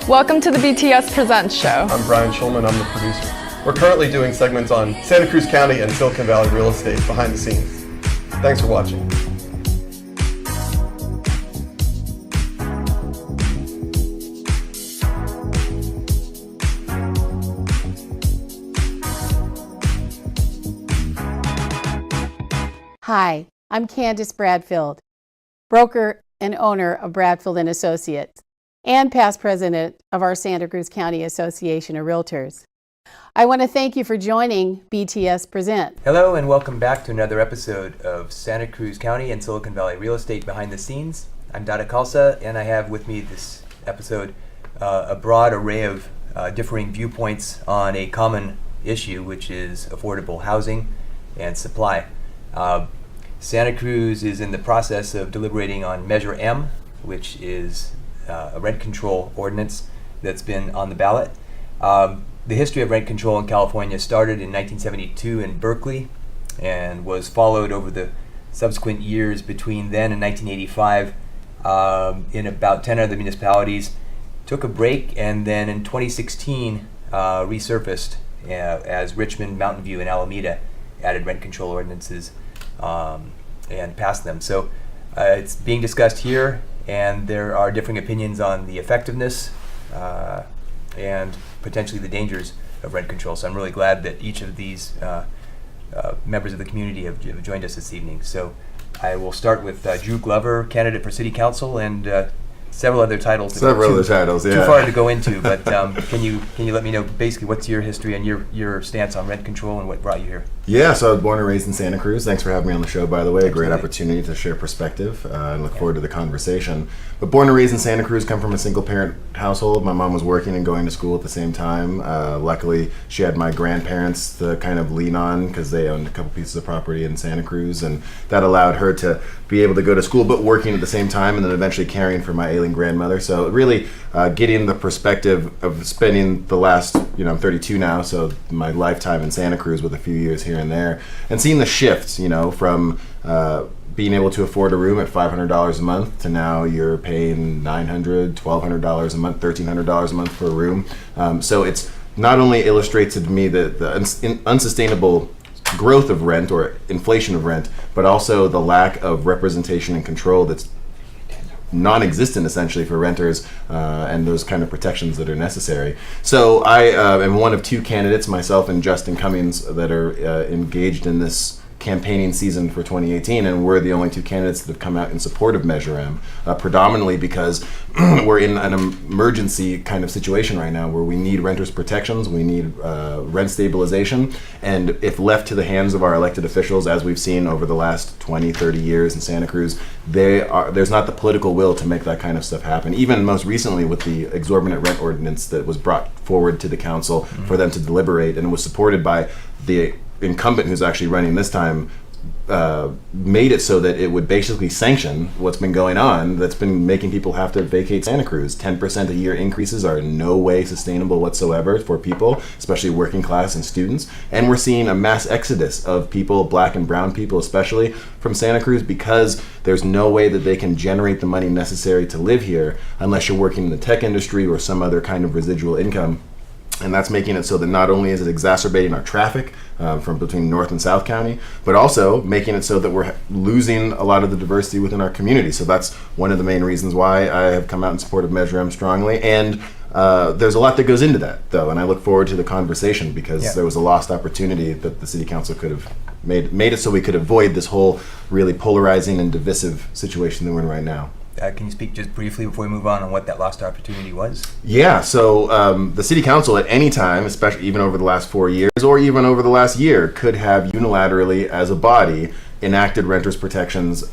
Welcome to the BTS Presents show. I'm Brian Schulman, I'm the producer. We're currently doing segments on Santa Cruz County and Silicon Valley real estate behind the scenes. Thanks for watching. Hi, I'm Candace Bradfield, broker and owner of Bradfield & Associates, and past president of our Santa Cruz County Association of Realtors. I want to thank you for joining BTS Present. Hello and welcome back to another episode of Santa Cruz County and Silicon Valley Real Estate Behind the Scenes. I'm Datta Khalsa, and I have with me this episode a broad array of differing viewpoints on a common issue, which is affordable housing and supply. Santa Cruz is in the process of deliberating on Measure M, which is a rent control ordinance that's been on the ballot. The history of rent control in California started in 1972 in Berkeley and was followed over the subsequent years between then and 1985 in about 10 other municipalities. Took a break and then in 2016 resurfaced as Richmond, Mountain View, and Alameda added rent control ordinances and passed them. So it's being discussed here, and there are differing opinions on the effectiveness and potentially the dangers of rent control. So I'm really glad that each of these members of the community have joined us this evening. So I will start with Drew Glover, candidate for City Council, and several other titles. Too far to go into, but can you let me know basically what's your history and your stance on rent control and what brought you here? Yeah, so I was born and raised in Santa Cruz. Thanks for having me on the show, by the way. Absolutely. A great opportunity to share perspective and look forward to the conversation. But born and raised in Santa Cruz, come from a single parent household. My mom was working and going to school at the same time. Luckily, she had my grandparents to kind of lean on because they owned a couple pieces of property in Santa Cruz, and that allowed her to be able to go to school but working at the same time, and then eventually caring for my ailing grandmother. So really getting the perspective of spending the last, I'm 32 now, so my lifetime in Santa Cruz with a few years here and there, and seeing the shifts, from being able to afford a room at $500 a month to now you're paying $900, $1,200 a month, $1,300 a month for a room. So it's not only illustrates to me the unsustainable growth of rent or inflation of rent, but also the lack of representation and control that's non-existent essentially for renters and those kind of protections that are necessary. So I am one of two candidates, myself and Justin Cummings, that are engaged in this campaigning season for 2018, and we're the only two candidates that have come out in support of Measure M, predominantly because we're in an emergency kind of situation right now where we need renters protections, we need rent stabilization, and if left to the hands of our elected officials, as we've seen over the last 20, 30 years in Santa Cruz, there's not the political will to make that kind of stuff happen. Even most recently with the exorbitant rent ordinance that was brought forward to the council for them to deliberate, and was supported by the incumbent who's actually running this time, made it so that it would basically sanction what's been going on that's been making people have to vacate Santa Cruz. 10% a year increases are in no way sustainable whatsoever for people, especially working class and students. And we're seeing a mass exodus of people, black and brown people especially, from Santa Cruz because there's no way that they can generate the money necessary to live here unless you're working in the tech industry or some other kind of residual income. And that's making it so that not only is it exacerbating our traffic from between North and South County, but also making it so that we're losing a lot of the diversity within our community. So that's one of the main reasons why I have come out in support of Measure M strongly. And there's a lot that goes into that, though, and I look forward to the conversation because there was a lost opportunity that the City Council could have made it so we could avoid this whole really polarizing and divisive situation that we're in right now. Can you speak just briefly before we move on what that lost opportunity was? Yeah, so the City Council at any time, especially even over the last 4 years or even over the last year, could have unilaterally as a body enacted renters protections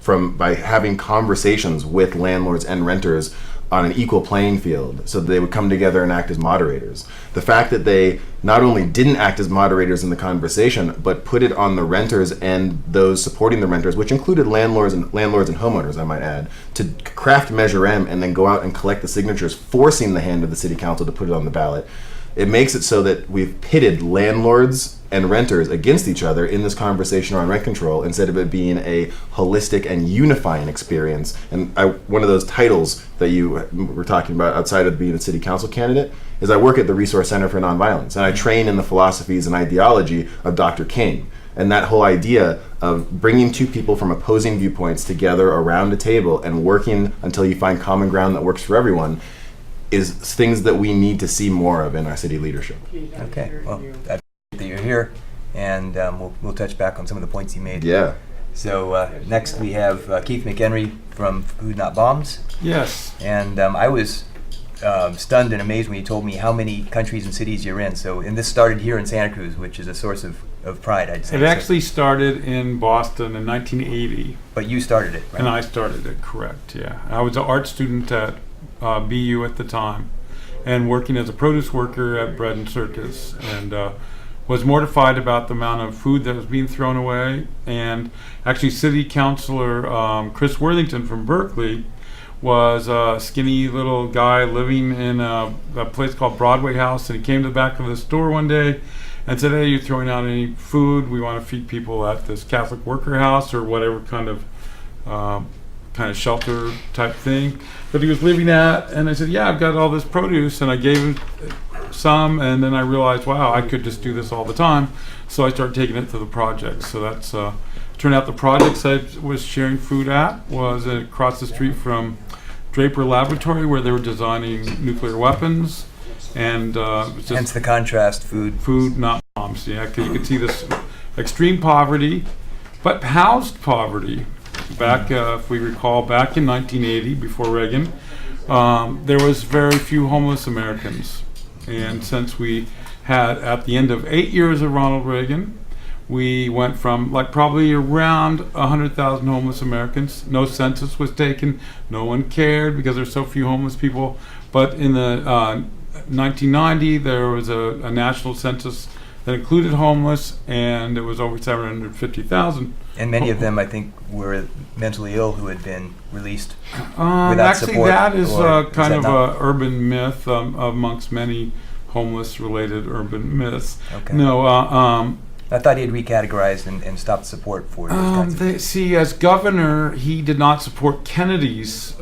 by having conversations with landlords and renters on an equal playing field so that they would come together and act as moderators. The fact that they not only didn't act as moderators in the conversation, but put it on the renters and those supporting the renters, which included landlords and homeowners, I might add, to craft Measure M and then go out and collect the signatures, forcing the hand of the City Council to put it on the ballot. it makes it so that we've pitted landlords and renters against each other in this conversation around rent control instead of it being a holistic and unifying experience. And one of those titles that you were talking about outside of being a city council candidate is I work at the Resource Center for Nonviolence, and I train in the philosophies and ideology of Dr. King. And that whole idea of bringing two people from opposing viewpoints together around a table and working until you find common ground that works for everyone is things that we need to see more of in our city leadership. Okay, well, I appreciate that you're here, and we'll touch back on some of the points you made. Yeah. So next we have Keith McHenry from Food Not Bombs. Yes. And I was stunned and amazed when you told me how many countries and cities you're in. And this started here in Santa Cruz, which is a source of pride, I'd say. It actually started in Boston in 1980. But you started it, right? And I started it, correct, yeah. I was an art student at BU at the time and working as a produce worker at Bread and Circus, and was mortified about the amount of food that was being thrown away. And actually City Councilor Chris Worthington from Berkeley was a skinny little guy living in a place called Broadway House, and he came to the back of the store one day and said, "Hey, you're throwing out any food? We want to feed people at this Catholic worker house," or whatever kind of shelter type thing that he was living at. And I said, "Yeah, I've got all this produce," and I gave him some, and then I realized, wow, I could just do this all the time. So I started taking it to the projects. So that's turned out the projects I was sharing food at was across the street from Draper Laboratory, where they were designing nuclear weapons, and just hence the contrast, food not bombs. Yeah, 'cause you could see this extreme poverty, but housed poverty. Back, if we recall, back in 1980, before Reagan, there was very few homeless Americans, and since we had, at the end of 8 years of Ronald Reagan, we went from probably around 100,000 homeless Americans. No census was taken. No one cared because there's so few homeless people. But in the 1990, there was a national census that included homeless, and it was over 750,000. And many of them, I think, were mentally ill who had been released without actually, support. That is kind of not? an urban myth amongst many homeless-related urban myths. Okay. No, I thought he had recategorized and stopped support for those kinds of see, as governor, he did not support Kennedy's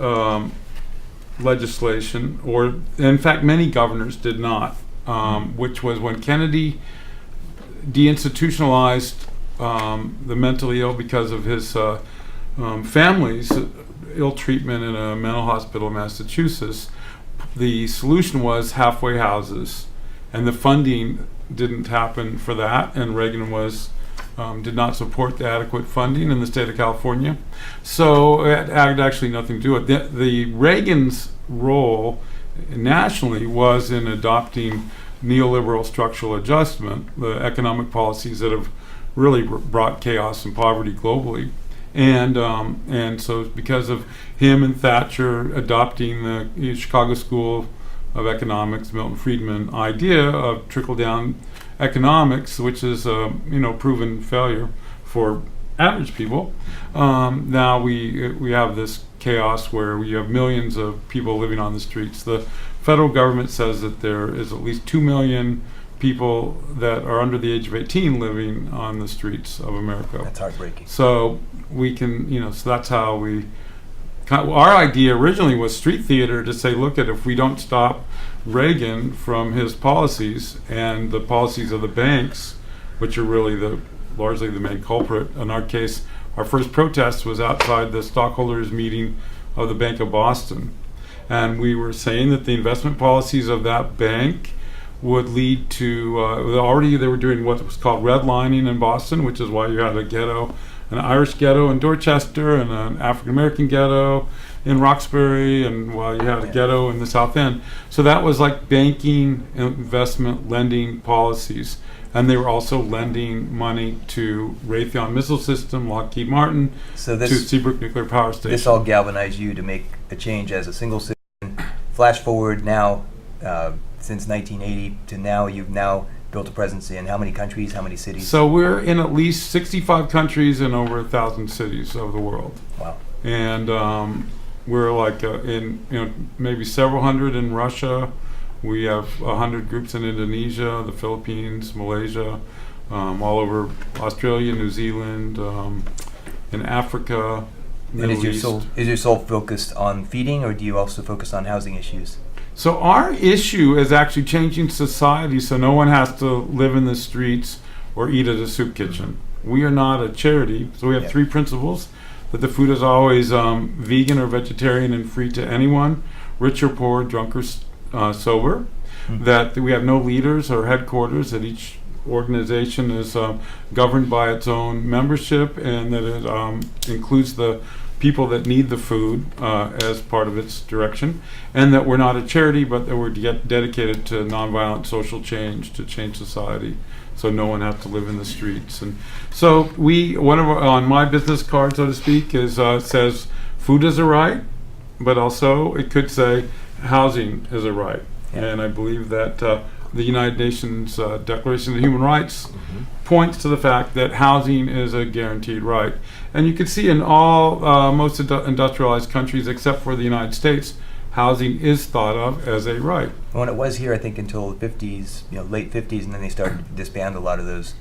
legislation, or in fact, many governors did not, which was when Kennedy deinstitutionalized the mentally ill because of his family's ill treatment in a mental hospital in Massachusetts. The solution was halfway houses, and the funding didn't happen for that, and Reagan did not support the adequate funding in the state of California. So it had actually nothing to do with it. The Reagan's role nationally was in adopting neoliberal structural adjustment, the economic policies that have really brought chaos and poverty globally. And so because of him and Thatcher adopting the Chicago School of Economics, Milton Friedman idea of trickle-down economics, which is proven failure for average people. Now we have this chaos where we have millions of people living on the streets. The federal government says that there is at least 2 million people that are under the age of 18 living on the streets of America. That's heartbreaking. So we can, so that's how we. Our idea originally was street theater, to say, look, if we don't stop Reagan from his policies and the policies of the banks, which are really largely the main culprit. In our case, our first protest was outside the stockholders meeting of the Bank of Boston. And we were saying that the investment policies of that bank would lead to, already they were doing what was called redlining in Boston, which is why you had a ghetto, an Irish ghetto in Dorchester and an African-American ghetto in Roxbury, and while you had a ghetto in the South End. So that was like banking, investment, lending policies. And they were also lending money to Raytheon Missile System, Lockheed Martin, to Seabrook Nuclear Power Station. This all galvanized you to make a change as a single citizen. Flash forward now, since 1980 to now, you've now built a presence in how many countries, how many cities? So we're in at least 65 countries and over 1,000 cities of the world. Wow. And we're in maybe several hundred in Russia, We have 100 groups in Indonesia, the Philippines, Malaysia, all over Australia, New Zealand, in Africa, And Middle East. is your soul focused on feeding, or do you also focus on housing issues? So our issue is actually changing society so no one has to live in the streets or eat at a soup kitchen. We are not a charity, so we have Yeah. 3 principles: that the food is always vegan or vegetarian and free to anyone, rich or poor, drunk or sober, that we have no leaders or headquarters, that each organization is governed by its own membership, and that it includes the people that need the food as part of its direction, and that we're not a charity, but that we're dedicated to nonviolent social change, to change society, so no one has to live in the streets. And so on my business card, so to speak, is says food is a right, but also it could say housing is a right. Yeah. And I believe that the United Nations Declaration of Human Rights points to the fact that housing is a guaranteed right. And you can see in all most industrialized countries, except for the United States, housing is thought of as a right. Well, it was here, I think, until the 50s, late 50s, and then they started to disband a lot of those,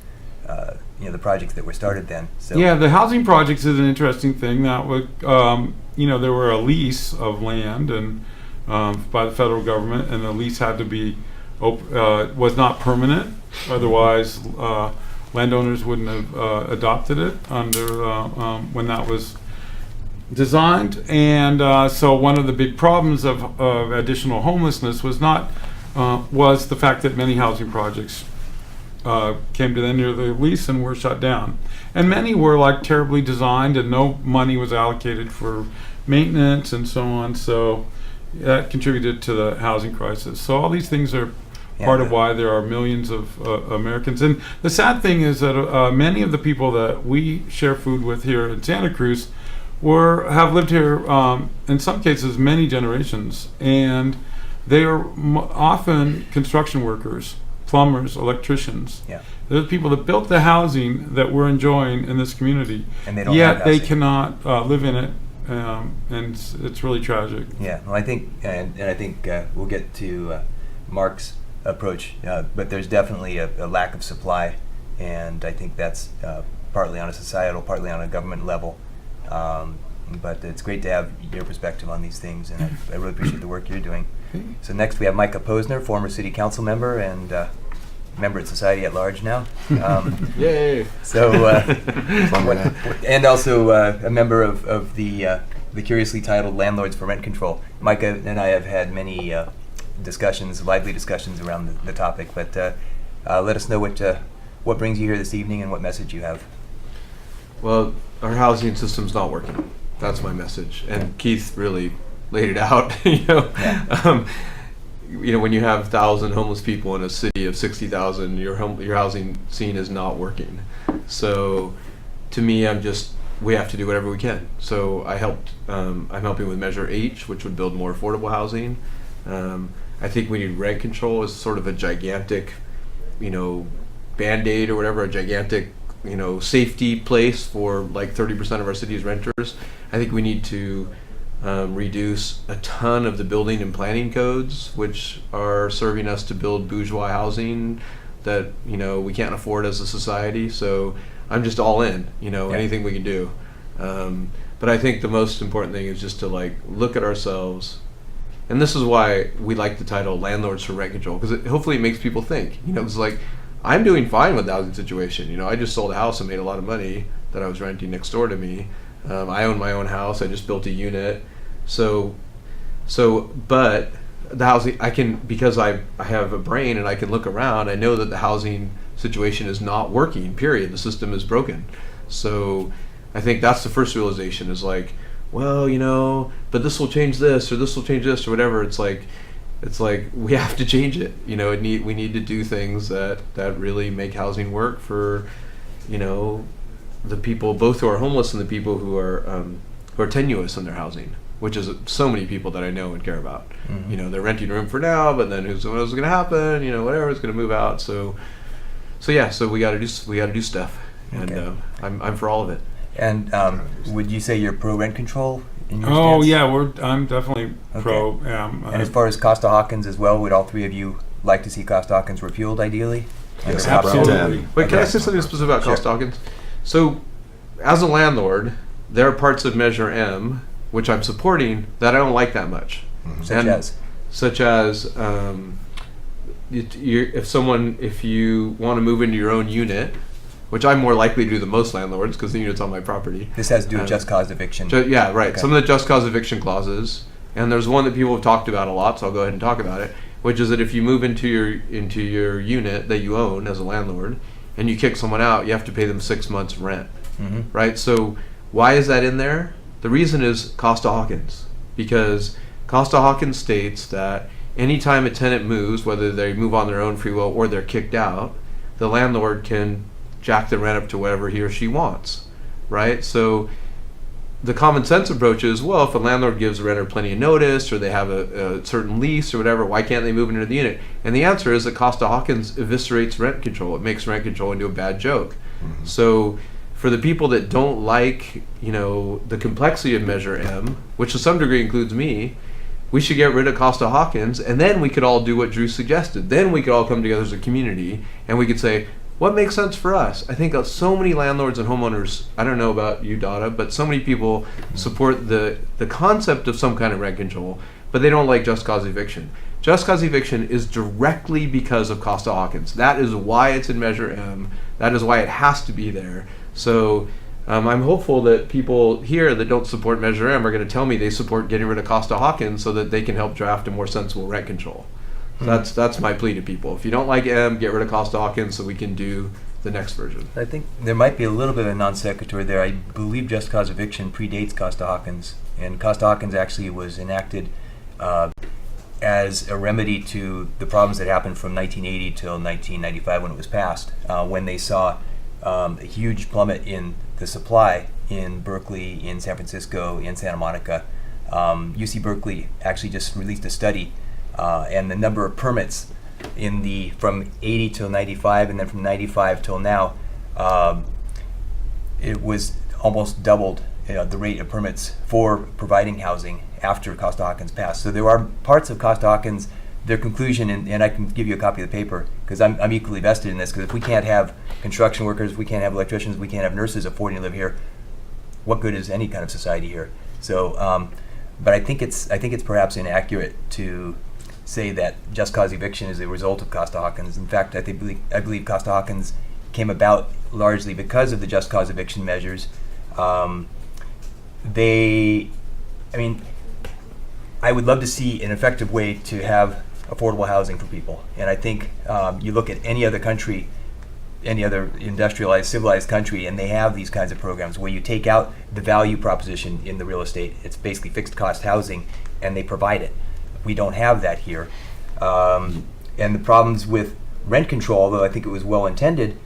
the projects that were started then. So Yeah, the housing projects is an interesting thing. That would, there were a lease of land and by the federal government, and the lease had to be was not permanent. Otherwise, landowners wouldn't have adopted it under when that was designed. And so one of the big problems of additional homelessness was was the fact that many housing projects came to the end of their lease and were shut down. And many were terribly designed, and no money was allocated for maintenance and so on. So that contributed to the housing crisis. So all these things are part of why there are millions of Americans. And the sad thing is that many of the people that we share food with here in Santa Cruz have lived here, in some cases, many generations. And they are often construction workers, plumbers, electricians. Yeah. They're the people that built the housing that we're enjoying in this community. And they don't Yet have they housing. cannot live in it. And it's really tragic. Yeah, well, I think, and I think we'll get to Mark's approach, but there's definitely a lack of supply, and I think that's partly on a societal, partly on a government level. But it's great to have your perspective on these things, and I really appreciate the work you're doing. So next we have Micah Posner, former city council member and member at society at large now. Yay! So, and also a member of the curiously titled Landlords for Rent Control. Micah and I have had many lively discussions around the topic, but let us know what brings you here this evening and what message you have. Well, our housing system's not working. That's my message. And Keith really laid it out. When you have 1,000 homeless people in a city of 60,000, your housing scene is not working. So, to me, we have to do whatever we can. So I'm helping with Measure H, which would build more affordable housing. I think we need rent control as sort of a gigantic, Band-Aid or whatever, a gigantic, safety place for 30% of our city's renters. I think we need to reduce a ton of the building and planning codes, which are serving us to build bourgeois housing that, we can't afford as a society. So I'm just all in, anything we can do. But I think the most important thing is just to look at ourselves. And this is why we like the title Landlords for Rent Control, because hopefully it makes people think. It's I'm doing fine with the housing situation. I just sold a house and made a lot of money that I was renting next door to me. I own my own house. I just built a unit. But the housing, because I have a brain and I can look around, I know that the housing situation is not working, period. The system is broken. So I think that's the first realization is but this will change this, or this will change this, or whatever. It's we have to change it. We need to do things that really make housing work for, the people both who are homeless and the people who are tenuous in their housing, which is so many people that I know and care about. Mm-hmm. They're renting a room for now, but then who's going to happen? Whatever is going to move out. So we got to do stuff, and Okay. I'm for all of it. And would you say you're pro rent control in your Oh stance? yeah, I'm definitely Okay. pro. And as far as Costa-Hawkins as well, would all three of you like to see Costa-Hawkins repealed ideally? Yes, Under- absolutely. Wait, can I Okay. say something specific about Sure. Costa-Hawkins? So, as a landlord, there are parts of Measure M which I'm supporting that I don't like that much. Such as? If you want to move into your own unit, which I'm more likely to do than most landlords because the unit's on my property. This has to do with Um, just cause eviction. Yeah, right. Okay. Some of the just cause eviction clauses, and there's one that people have talked about a lot, so I'll go ahead and talk about it, which is that if you move into your unit that you own as a landlord, and you kick someone out, you have to pay them 6 months rent, Mhm. right? So why is that in there? The reason is Costa-Hawkins, because Costa-Hawkins states that anytime a tenant moves, whether they move on their own free will or they're kicked out, the landlord can jack the rent up to whatever he or she wants, right? So the common sense approach is, well, if a landlord gives a renter plenty of notice or they have a certain lease or whatever, why can't they move into the unit? And the answer is that Costa-Hawkins eviscerates rent control. It makes rent control into a bad joke. So for the people that don't like, the complexity of Measure M, which to some degree includes me, we should get rid of Costa-Hawkins, and then we could all do what Drew suggested. Then we could all come together as a community, and we could say, what makes sense for us? I think so many landlords and homeowners, I don't know about you, Datta, but so many people support the concept of some kind of rent control, but they don't like just cause eviction. Just cause eviction is directly because of Costa-Hawkins. That is why it's in Measure M. That is why it has to be there. So I'm hopeful that people here that don't support Measure M are going to tell me they support getting rid of Costa-Hawkins so that they can help draft a more sensible rent control. That's my plea to people. If you don't like M, get rid of Costa-Hawkins so we can do the next version. I think there might be a little bit of a non sequitur there. I believe just cause eviction predates Costa-Hawkins, and Costa-Hawkins actually was enacted as a remedy to the problems that happened from 1980 till 1995 when it was passed, when they saw a huge plummet in the supply in Berkeley, in San Francisco, in Santa Monica. UC Berkeley actually just released a study, and the number of permits from 80 till 95, and then from 95 till now, it was almost doubled the rate of permits for providing housing after Costa-Hawkins passed. So there are parts of Costa-Hawkins, their conclusion, and I can give you a copy of the paper because I'm equally vested in this, because if we can't have construction workers, we can't have electricians, we can't have nurses affording to live here, what good is any kind of society here? So, but I think it's perhaps inaccurate to say that just cause eviction is a result of Costa-Hawkins. In fact, I believe Costa-Hawkins came about largely because of the just cause eviction measures. I would love to see an effective way to have affordable housing for people. And I think you look at any other country, any other industrialized, civilized country, and they have these kinds of programs where you take out the value proposition in the real estate. It's basically fixed cost housing, and they provide it. We don't have that here. And the problems with rent control, although I think it was well intended,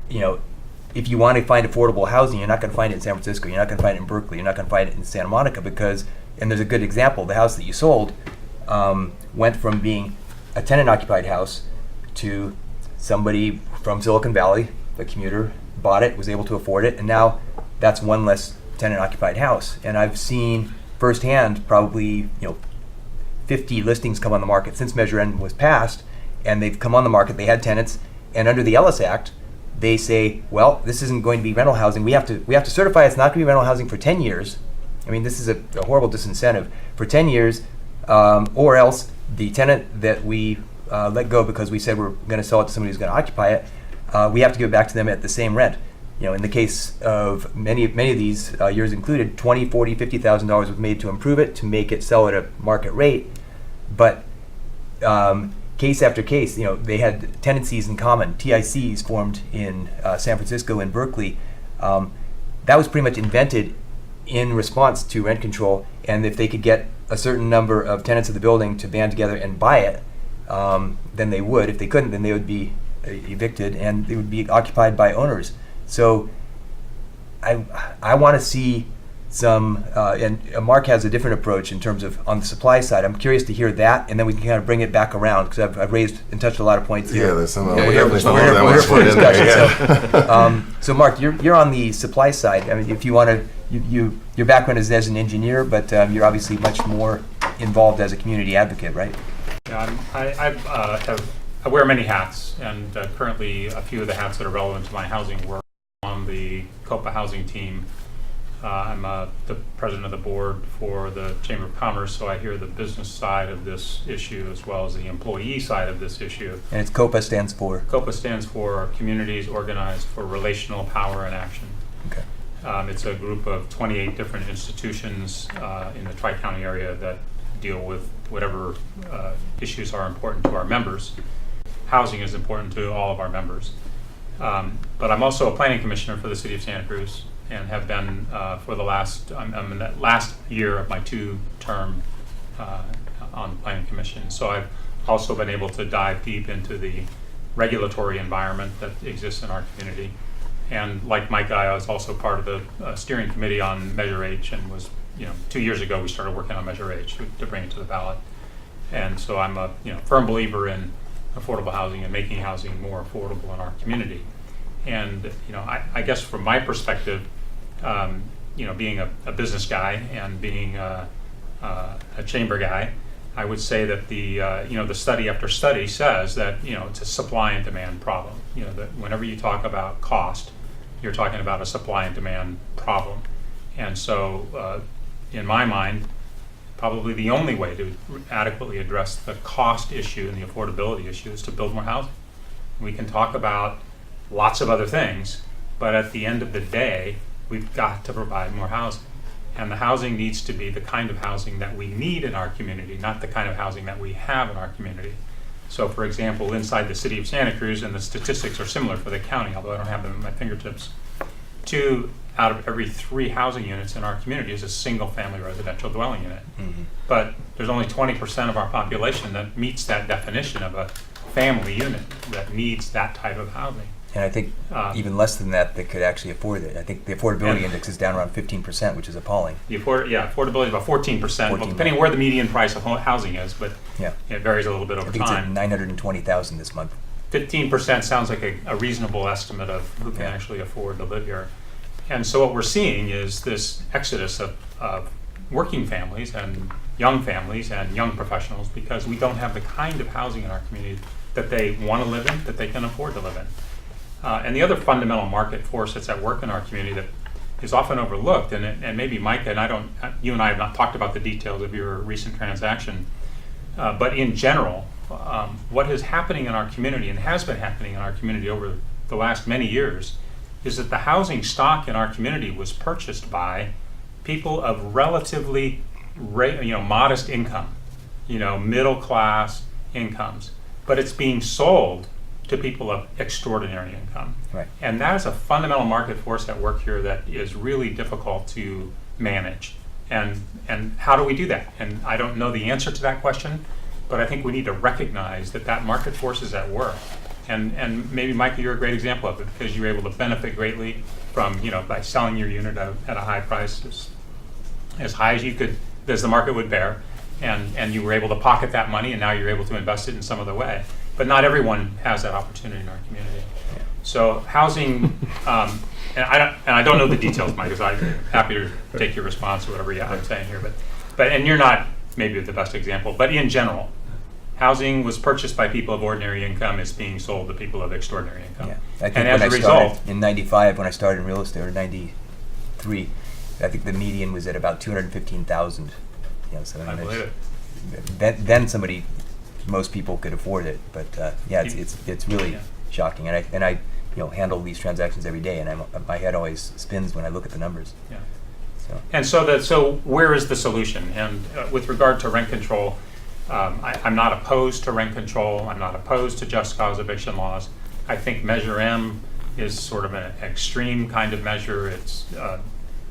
if you want to find affordable housing, you're not going to find it in San Francisco, you're not going to find it in Berkeley, you're not going to find it in Santa Monica, because, and there's a good example, the house that you sold went from being a tenant-occupied house to somebody from Silicon Valley, the commuter, bought it, was able to afford it, and now that's one less tenant-occupied house. And I've seen firsthand probably 50 listings come on the market since Measure N was passed, and they've come on the market, they had tenants, and under the Ellis Act, they say, well, this isn't going to be rental housing. We have to certify it's not going to be rental housing for 10 years. I mean, this is a horrible disincentive. For 10 years, or else the tenant that we let go because we said we're going to sell it to somebody who's going to occupy it, we have to give it back to them at the same rent. In the case of many of these, yours included, $20,000, $40,000, $50,000 was made to improve it, to make it sell at a market rate. But case after case, they had tenancies in common, TICs formed in San Francisco and Berkeley. That was pretty much invented in response to rent control, and if they could get a certain number of tenants of the building to band together and buy it, then they would. If they couldn't, then they would be evicted, and they would be occupied by owners. So I want to see some, and Mark has a different approach in terms of on the supply side. I'm curious to hear that, and then we can kind of bring it back around, because I've raised and touched a lot of points here. Yeah, there's some. Yeah, We're yeah, definitely we're some of here that for was put in there. So Mark, you're on the supply side. I mean, if you want to your background is as an engineer, but you're obviously much more involved as a community advocate, right? Yeah, I wear many hats, and currently a few of the hats that are relevant to my housing work. On the COPA housing team, I'm the president of the board for the Chamber of Commerce, so I hear the business side of this issue as well as the employee side of this issue. And it's COPA stands for? COPA stands for Communities Organized for Relational Power and Action. Okay. It's a group of 28 different institutions in the Tri-County area that deal with whatever issues are important to our members. Housing is important to all of our members. But I'm also a planning commissioner for the city of Santa Cruz, and have been for the I'm in that last year of my 2-term on the planning commission. So I've also been able to dive deep into the regulatory environment that exists in our community. And like Micah, I was also part of the steering committee on Measure H, and was, 2 years ago we started working on Measure H to bring it to the ballot. And so I'm a firm believer in affordable housing and making housing more affordable in our community. And I guess from my perspective, being a business guy and being a chamber guy, I would say that the study after study says that it's a supply and demand problem. That whenever you talk about cost, you're talking about a supply and demand problem. And so, in my mind, probably the only way to adequately address the cost issue and the affordability issue is to build more housing. We can talk about lots of other things, but at the end of the day, we've got to provide more housing. And the housing needs to be the kind of housing that we need in our community, not the kind of housing that we have in our community. So for example, inside the city of Santa Cruz, and the statistics are similar for the county, although I don't have them at my fingertips, 2 out of every 3 housing units in our community is a single family residential dwelling unit. Mm-hmm. But there's only 20% of our population that meets that definition of a family unit that needs that type of housing. And I think even less than that could actually afford it. I think the affordability index is down around 15%, which is appalling. Affordability is about 14%, well, depending on where the median price of housing is, but it varies a little bit over I think time. It's at 920,000 this month. 15% sounds like a reasonable estimate of who can actually afford to live here. And so what we're seeing is this exodus of working families and young professionals, because we don't have the kind of housing in our community that they want to live in, that they can afford to live in. And the other fundamental market force that's at work in our community that is often overlooked, and maybe Micah and you and I have not talked about the details of your recent transaction, but in general, what is happening in our community and has been happening in our community over the last many years is that the housing stock in our community was purchased by people of relatively modest income, middle class incomes, but it's being sold to people of extraordinary income. Right. And that is a fundamental market force at work here that is really difficult to manage. And how do we do that? And I don't know the answer to that question, but I think we need to recognize that market force is at work. And maybe, Micah, you're a great example of it, because you were able to benefit greatly from, by selling your unit at a high price, as high as you could, as the market would bear, and you were able to pocket that money, and now you're able to invest it in some other way. But not everyone has that opportunity in our community. Yeah. So housing, and I don't know the details, Mike, because I'm happy to take your response or whatever I'm saying here. But and you're not maybe the best example, but in general, housing was purchased by people of ordinary income. It's being sold to people of extraordinary income. Yeah. I think and as a result, in '95, when I started in real estate, or '93, I think the median was at about 215,000. So I believe it. Then most people could afford it, but it's really shocking. And I handle these transactions every day, and my head always spins when I look at the numbers. Yeah. So where is the solution? And with regard to rent control, I'm not opposed to rent control. I'm not opposed to just cause eviction laws. I think Measure M is sort of an extreme kind of measure. It's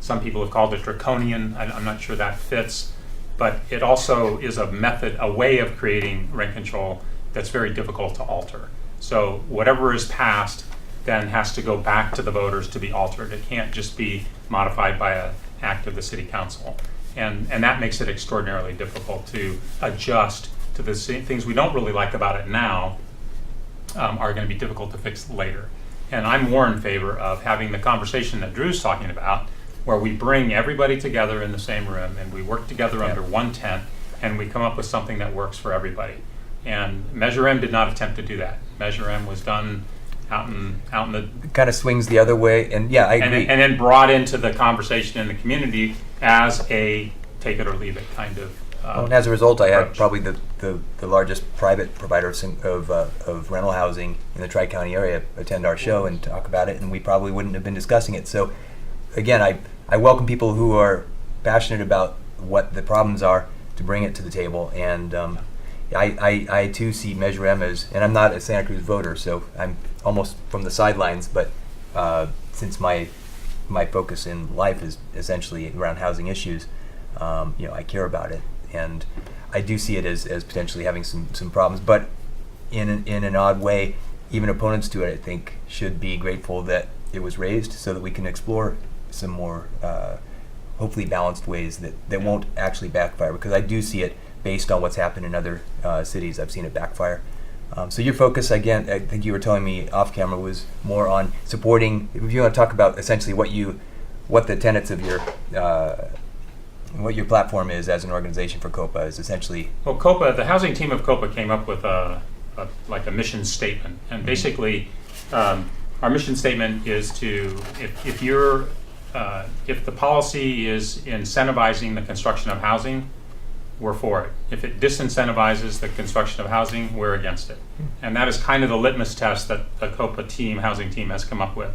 some people have called it draconian. I'm not sure that fits, but it also is a way of creating rent control that's very difficult to alter. So whatever is passed then has to go back to the voters to be altered. It can't just be modified by an act of the city council. And that makes it extraordinarily difficult to adjust to the things we don't really like about it now are going to be difficult to fix later. And I'm more in favor of having the conversation that Drew's talking about where we bring everybody together in the same room and we work together under one tent and we come up with something that works for everybody. And Measure M did not attempt to do that. Measure M was done out in the Kind of swings the other way, and yeah, I agree. and then brought into the conversation in the community as a take it or leave it kind of. And as a result, I had approach. probably the largest private provider of rental housing in the Tri-County area attend our show and talk about it, and we probably wouldn't have been discussing it. So, again, I welcome people who are passionate about what the problems are to bring it to the table, and I too see Measure M as, and I'm not a Santa Cruz voter, so I'm almost from the sidelines, but since my focus in life is essentially around housing issues, I care about it. And I do see it as potentially having some problems, but in an odd way, even opponents to it, I think, should be grateful that it was raised so that we can explore some more hopefully balanced ways that won't actually backfire, because I do see it based on what's happened in other cities. I've seen it backfire. So your focus, again, I think you were telling me off camera, was more on supporting, if you want to talk about essentially what the tenets of your what your platform is as an organization for COPA is essentially. Well, COPA, the housing team of COPA came up with a mission statement, and basically, our mission statement is to if the policy is incentivizing the construction of housing, we're for it. If it disincentivizes the construction of housing, we're against it. And that is kind of the litmus test that the COPA team, housing team, has come up with.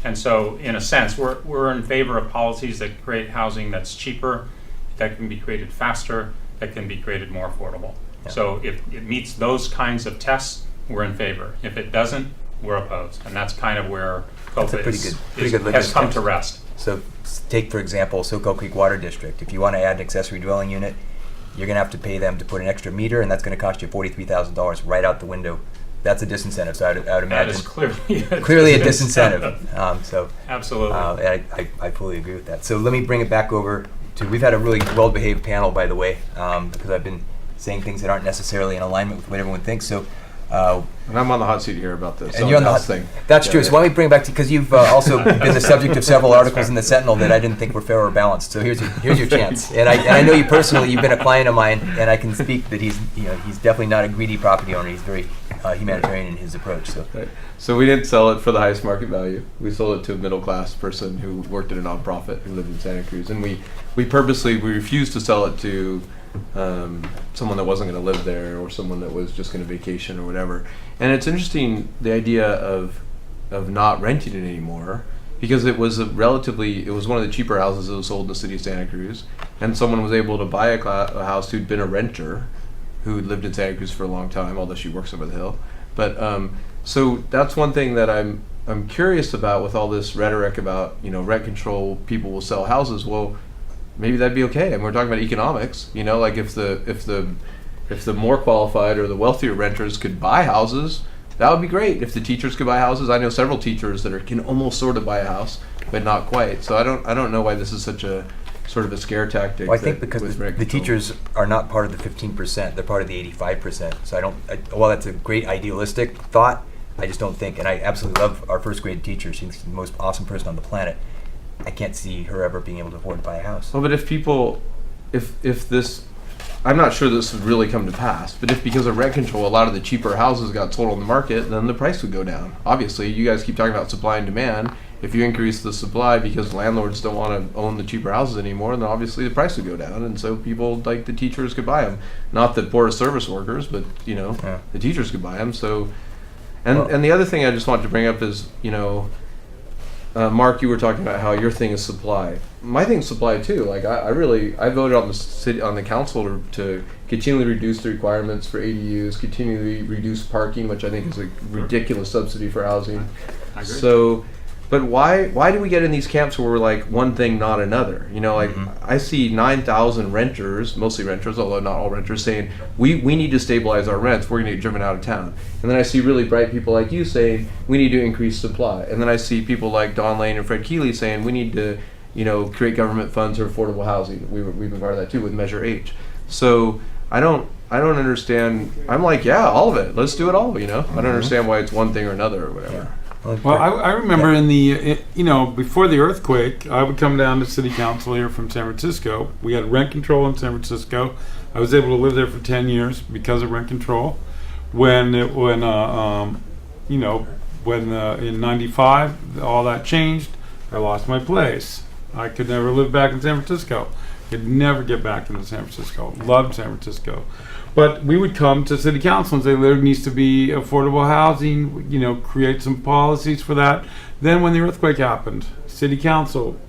And so, in a sense, we're in favor of policies that create housing that's cheaper, that can be created faster, that can be created more affordable. Yeah. So if it meets those kinds of tests, we're in favor. If it doesn't, we're opposed. And that's kind of where COPA has come to rest. So take, for example, Soquel Creek Water District. If you want to add an accessory dwelling unit, you're going to have to pay them to put an extra meter, and that's going to cost you $43,000 right out the window. That's a disincentive. So I would imagine that is clearly a disincentive. Absolutely. I fully agree with that. So let me bring it back over to, we've had a really well-behaved panel, by the way, because I've been saying things that aren't necessarily in alignment with what everyone thinks. So, and I'm on the hot seat here about this. And you're on the hot thing. That's true. So why don't we bring it back to, because you've also been the subject of several articles in the Sentinel that I didn't think were fair or balanced. So here's your chance. And I know you personally. You've been a client of mine, and I can speak that he's definitely not a greedy property owner. He's very humanitarian in his approach. So. Right. So we didn't sell it for the highest market value. We sold it to a middle class person who worked at a nonprofit who lived in Santa Cruz, and we refused to sell it to someone that wasn't going to live there or someone that was just going to vacation or whatever. And it's interesting, the idea of not renting it anymore, because it was one of the cheaper houses that was sold in the city of Santa Cruz, and someone was able to buy a house who'd been a renter, who lived in Santa Cruz for a long time, although she works over the hill. But so that's one thing that I'm curious about with all this rhetoric about rent control. People will sell houses. Well, maybe that'd be okay. And we're talking about economics. Like if the more qualified or the wealthier renters could buy houses, that would be great. If the teachers could buy houses, I know several teachers that can almost sort of buy a house, but not quite. So I don't know why this is such a sort of a scare tactic. Well, I think because the teachers are not part of the 15%; they're part of the 85%. So while that's a great idealistic thought, I just don't think. And I absolutely love our first grade teacher. She's the most awesome person on the planet. I can't see her ever being able to afford to buy a house. Well, but if this, I'm not sure this would really come to pass, but if because of rent control a lot of the cheaper houses got sold on the market, then the price would go down. Obviously, you guys keep talking about supply and demand. If you increase the supply because landlords don't want to own the cheaper houses anymore, then obviously the price would go down, and so people like the teachers could buy them. Not the poor service workers, but the teachers could buy them. So, and the other thing I just want to bring up is Mark, you were talking about how your thing is supply. My thing is supply too. Like I voted on the council to continually reduce the requirements for ADUs, continually reduce parking, which I think is a ridiculous subsidy for housing. I agree. So, but why do we get in these camps where we're like one thing, not another? I see 9,000 renters, mostly renters, although not all renters, saying we need to stabilize our rents. We're going to get driven out of town. And then I see really bright people like you saying we need to increase supply. And then I see people like Don Lane and Fred Keeley saying we need to create government funds for affordable housing. We've been part of that too with Measure H. So I don't understand. I'm like, yeah, all of it. Let's do it all. I don't understand why it's one thing or another or whatever. Yeah. Well, I remember before the earthquake, I would come down to city council here from San Francisco. We had rent control in San Francisco. I was able to live there for 10 years because of rent control. When in '95 all that changed, I lost my place. I could never live back in San Francisco. Could never get back into San Francisco. Loved San Francisco. But we would come to city council and say there needs to be affordable housing, create some policies for that. Then when the earthquake happened, city council,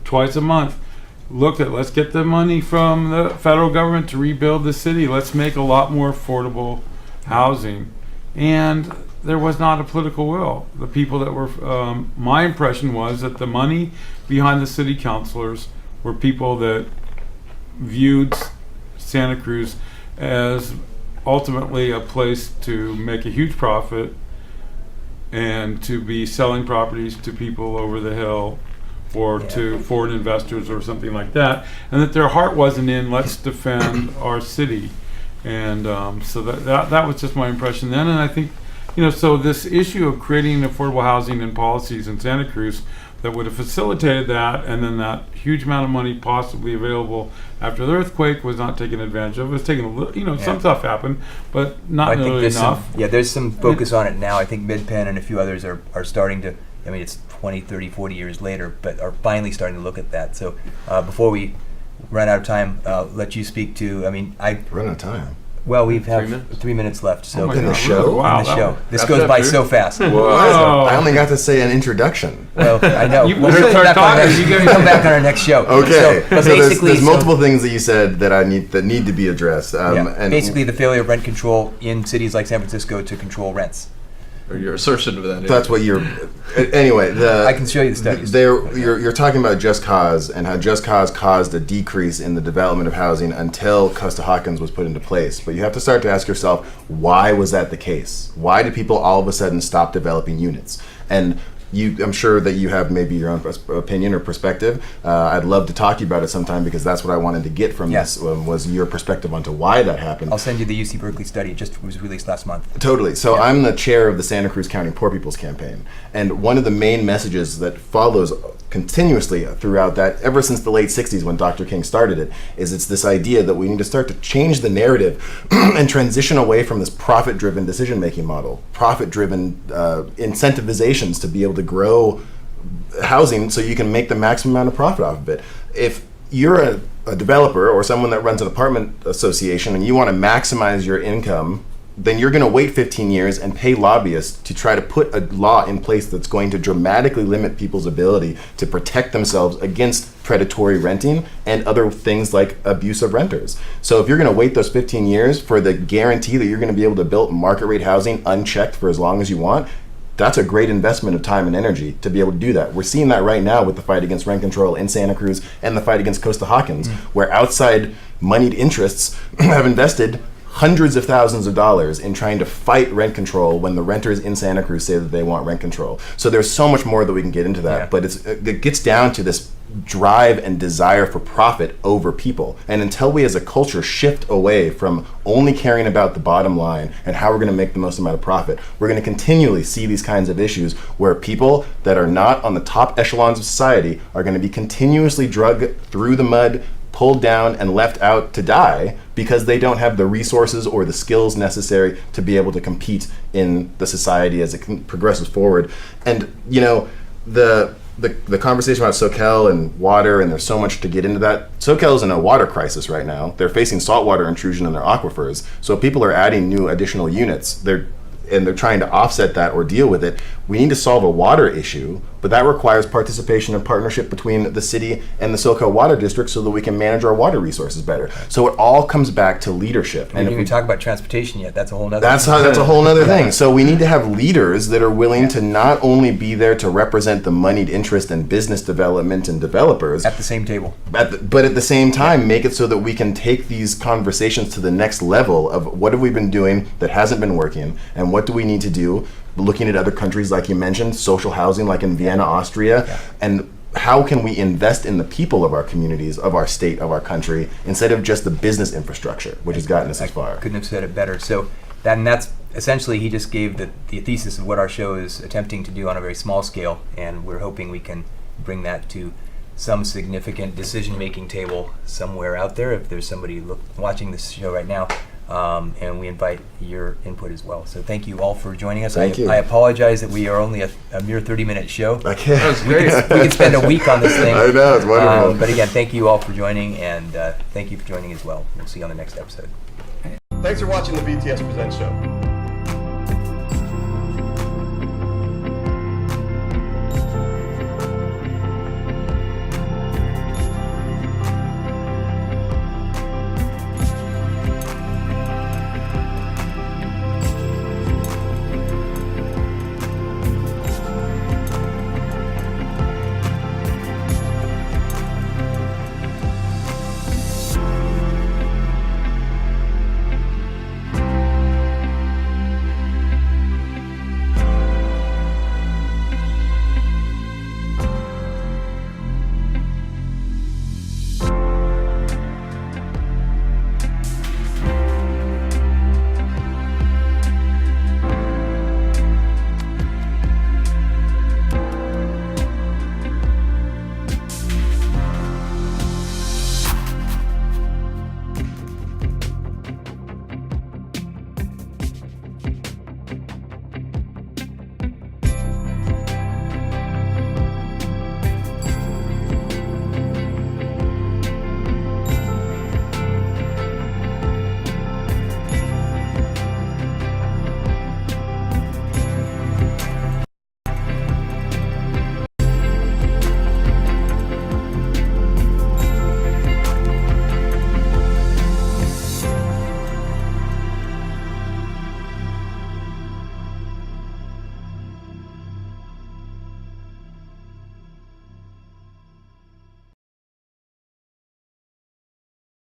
twice a month, looked at, let's get the money from the federal government to rebuild the city. Let's make a lot more affordable housing. And there was not a political will. The people that were, my impression was that the money behind the city councilors were people that viewed Santa Cruz as ultimately a place to make a huge profit and to be selling properties to people over the hill or to foreign investors or something like that, and that their heart wasn't in let's defend our city. And so that was just my impression then. And I think, so this issue of creating affordable housing and policies in Santa Cruz that would have facilitated that, and then that huge amount of money possibly available after the earthquake was not taken advantage of. It was taken a little, some stuff happened, but not nearly enough. There's some focus on it now. I think MidPen and a few others are starting to, it's 20, 30, 40 years later, but are finally starting to look at that. So before we run out of time, let you speak to, Run out of time. Well, we have 3 minutes left. So in the show? Wow, in the show. This goes by so fast. Whoa. I only got to say an introduction. Well, I know. You We'll better come start back on our next show. Okay. But So basically, there's multiple things that you said that need to be addressed. And basically, the failure of rent control in cities like San Francisco to control rents. Or your assertion of that. that's what you're. Anyway, I can show you the studies. You're talking about Just Cause and how Just Cause caused a decrease in the development of housing until Costa-Hawkins was put into place. But you have to start to ask yourself, why was that the case? Why did people all of a sudden stop developing units? And I'm sure that you have maybe your own opinion or perspective. I'd love to talk to you about it sometime because that's what I wanted to get from this was your perspective onto why that happened. I'll send you the UC Berkeley study. It just was released last month. Totally. So I'm the chair of the Santa Cruz County Poor People's Campaign. And one of the main messages that follows continuously throughout that, ever since the late 60s when Dr. King started it, is it's this idea that we need to start to change the narrative and transition away from this profit-driven decision-making model, profit-driven incentivizations to be able to grow housing so you can make the maximum amount of profit off of it. If you're a developer or someone that runs an apartment association and you want to maximize your income, then you're going to wait 15 years and pay lobbyists to try to put a law in place that's going to dramatically limit people's ability to protect themselves against predatory renting and other things like abuse of renters. So if you're going to wait those 15 years for the guarantee that you're going to be able to build market rate housing unchecked for as long as you want, that's a great investment of time and energy to be able to do that. We're seeing that right now with the fight against rent control in Santa Cruz and the fight against Costa-Hawkins, where outside moneyed interests have invested hundreds of thousands of dollars in trying to fight rent control when the renters in Santa Cruz say that they want rent control. So there's so much more that we can get into that, but it gets down to this drive and desire for profit over people. And until we as a culture shift away from only caring about the bottom line and how we're going to make the most amount of profit, we're going to continually see these kinds of issues where people that are not on the top echelons of society are going to be continuously dragged through the mud, pulled down and left out to die because they don't have the resources or the skills necessary to be able to compete in the society as it progresses forward. And the conversation about SoCal and water, and there's so much to get into that. SoCal is in a water crisis right now. They're facing saltwater intrusion in their aquifers. So people are adding new additional units. They're trying to offset that or deal with it. We need to solve a water issue, but that requires participation and partnership between the city and the SoCal Water District so that we can manage our water resources better. So it all comes back to leadership. And if we talk about transportation yet, that's a whole nother that's a whole other thing. So we need to have leaders that are willing to not only be there to represent the moneyed interest and business development and developers at the same table, but at the same time make it so that we can take these conversations to the next level of what have we been doing that hasn't been working and what do we need to do, looking at other countries like you mentioned, social housing like in Vienna, Austria, and how can we invest in the people of our communities, of our state, of our country, instead of just the business infrastructure, which has gotten us as far. Couldn't have said it better. So and that's essentially, he just gave the thesis of what our show is attempting to do on a very small scale, and we're hoping we can bring that to some significant decision-making table somewhere out there if there's somebody watching this show right now. And we invite your input as well. So thank you all for joining us. Thank you. I apologize that we are only a mere 30-minute show. I can't. That was We great. could spend a week on this thing. I know, it's wonderful. But again, thank you all for joining, and thank you for joining as well. We'll see you on the next episode. Thanks for watching the BTS Presents Show.